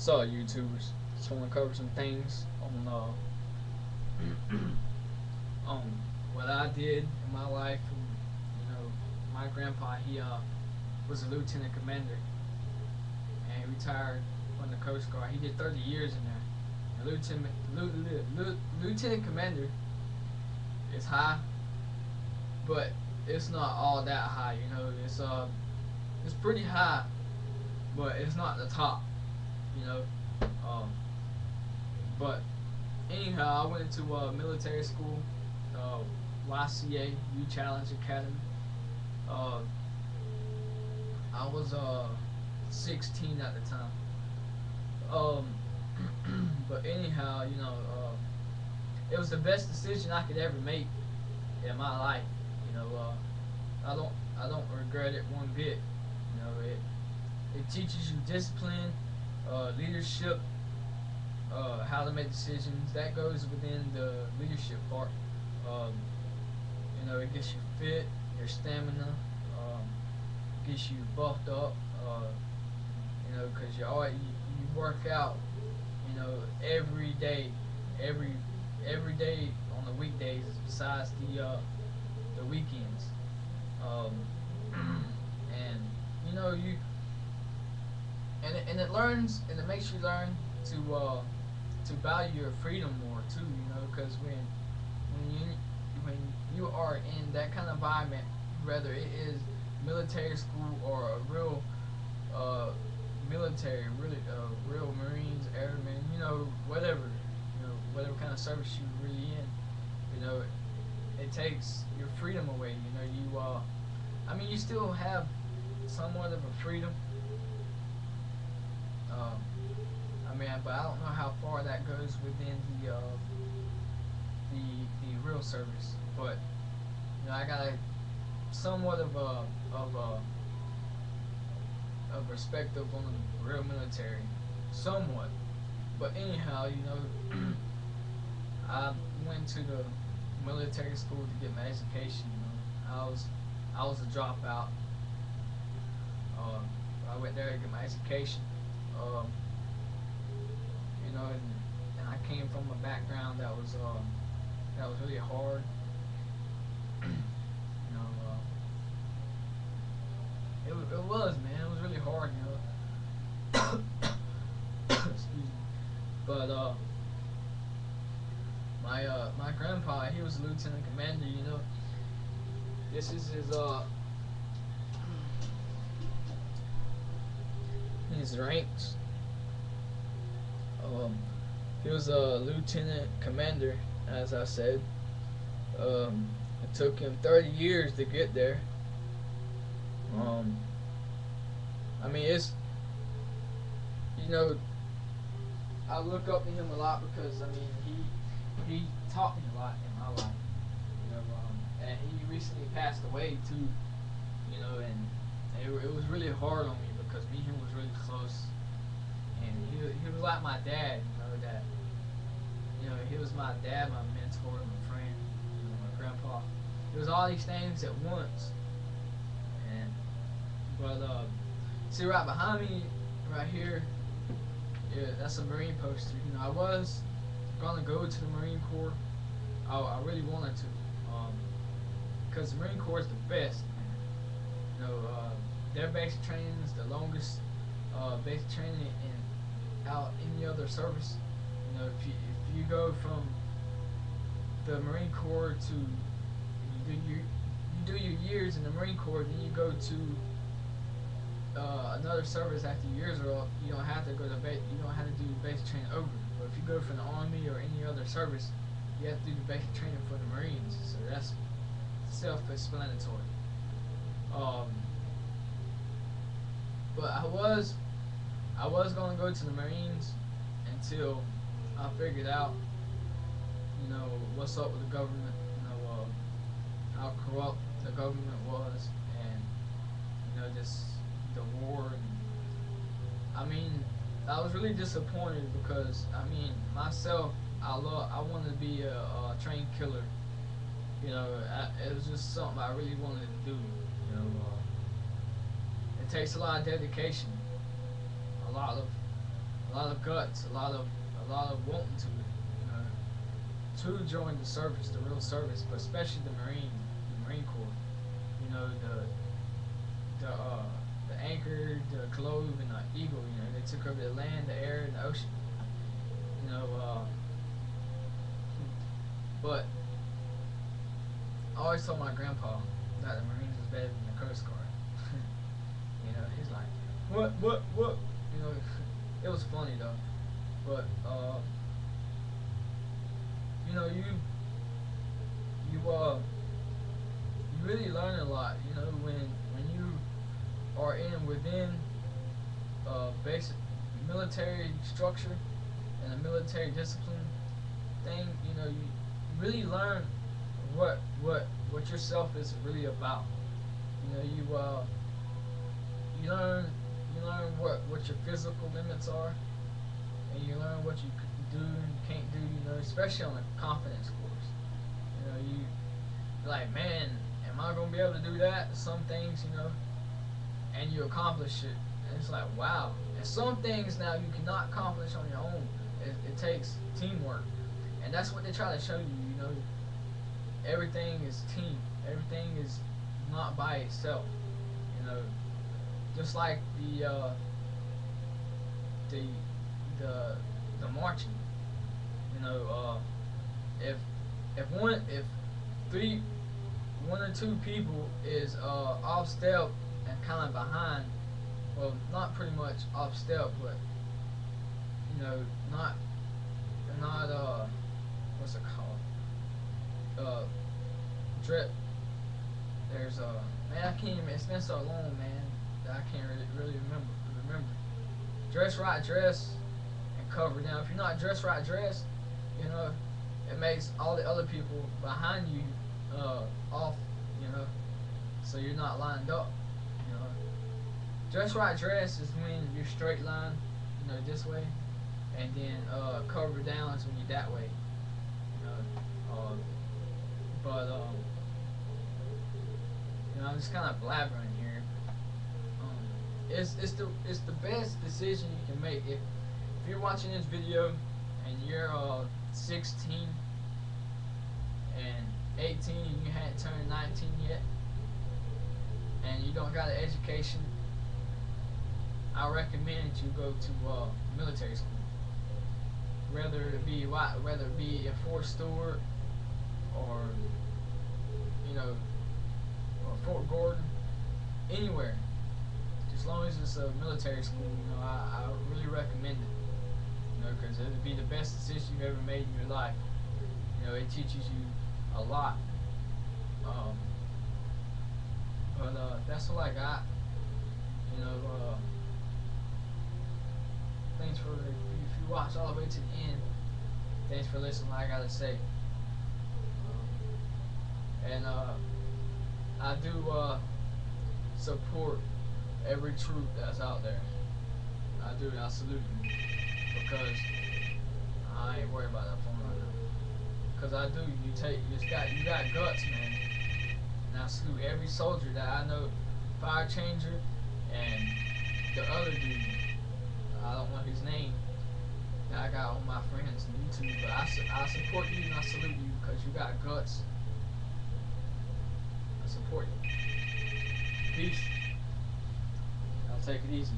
saw YouTubers. Just want to cover some things on what I did in my life. And, my grandpa, he was a lieutenant commander, and he retired from the Coast Guard. He did 30 years in there. And lieutenant commander is high, but it's not all that high. It's pretty high, but it's not the top. You know, um, but anyhow, I went to military school, YCA, U Challenge Academy. Uh, I was 16 at the time. Um, but anyhow, it was the best decision I could ever make in my life. I don't regret it one bit. It teaches you discipline, leadership, how to make decisions. That goes within the leadership part. It gets you fit, your stamina, gets you buffed up. Because you work out, every day, every day on the weekdays besides the weekends. And you and it makes you learn to value your freedom more too. Because when you are in that kind of environment, whether it is military school or a real military, really real Marines, airmen, whatever kind of service you're really in, it takes your freedom away. You still have somewhat of a freedom. But I don't know how far that goes within the real service. But I got a somewhat of perspective on the real military, somewhat. But anyhow, I went to the military school to get my education. I was a dropout. I went there to get my education. And I came from a background that was really hard. It was, man. It was really hard, Excuse me. But my grandpa, he was a lieutenant commander. This is his ranks. He was a lieutenant commander, as I said. It took him 30 years to get there. It's I look up to him a lot because he taught me a lot in my life. And he recently passed away too. And it was really hard on me because me and him was really close. And he was like my dad, he was my dad, my mentor, my friend, my grandpa. It was all these things at once. But see right behind me, right here, yeah, that's a Marine poster. I was gonna go to the Marine Corps. I really wanted to, because the Marine Corps is the best, man. Their basic training is the longest basic training out any other service. If you go from the Marine Corps to you do your years in the Marine Corps, then you go to another service after your years are up. You don't have to go to you don't have to do basic training over. But if you go from the Army or any other service, you have to do the basic training for the Marines. So that's self-explanatory. But I was gonna go to the Marines until I figured out, what's up with the government, how corrupt the government was, and just the war. And I was really disappointed because myself, I wanted to be a trained killer. It was just something I really wanted to do. It takes a lot of dedication, a lot a lot of guts, a lot of wanting to, to join the service, the real service, but especially the Marine Corps. You know, the Anchor, the Globe, and the Eagle. You know, they took over the land, the air, and the ocean. You know, but I always told my grandpa that the Marines was better than the Coast Guard. You know, he's like, what? You know, it was funny though. But you know, you really learn a lot. You know, when you are within basic military structure and a military discipline thing. You know, you really learn what yourself is really about. You know, you learn what your physical limits are, and you learn what you can do and can't do. You know, especially on a confidence course. You know, you like, man, am I gonna be able to do that? Some things, you know, and you accomplish it, and it's like, wow. And some things now you cannot accomplish on your own. It takes teamwork, and that's what they try to show you. You know, everything is team. Everything is not by itself. You know, just like the marching. You know, if one or two people is off step and kind of behind, well, not pretty much off step, but you know, not what's it called? Drip. There's man, I can't even. It's been so long, man, that I can't really remember. Dress right, dress, and cover down. If you're not dressed right, dress, you know, it makes all the other people behind you off. You know, so you're not lined up. You know, dress right, dress is when you're straight line. You know, this way, and then cover down is when you're that way. You know, but you know, I'm just kind of blabbering here. It's the best decision you can make if you're watching this video and you're 16 and 18 and you hadn't turned 19 yet and you don't got an education. I recommend you go to military school. Whether it be a Fort Stewart or, you know, or Fort Gordon, anywhere. As long as it's a military school, you know, I really recommend it. You know, because it'll be the best decision you've ever made in your life. You know, it teaches you a lot. But that's all I got. You know, thanks for, if you watch all the way to the end, thanks for listening to what I gotta say. And I do support every troop that's out there. I do, and I salute them, because I ain't worried about that phone right now. Because I do, you got guts, man. And I salute every soldier that I know, fire changer, and the other dude, I don't know his name, that I got on my friends on YouTube, but I support you and I salute you because you got guts. I support you. Peace. I'll take it easy.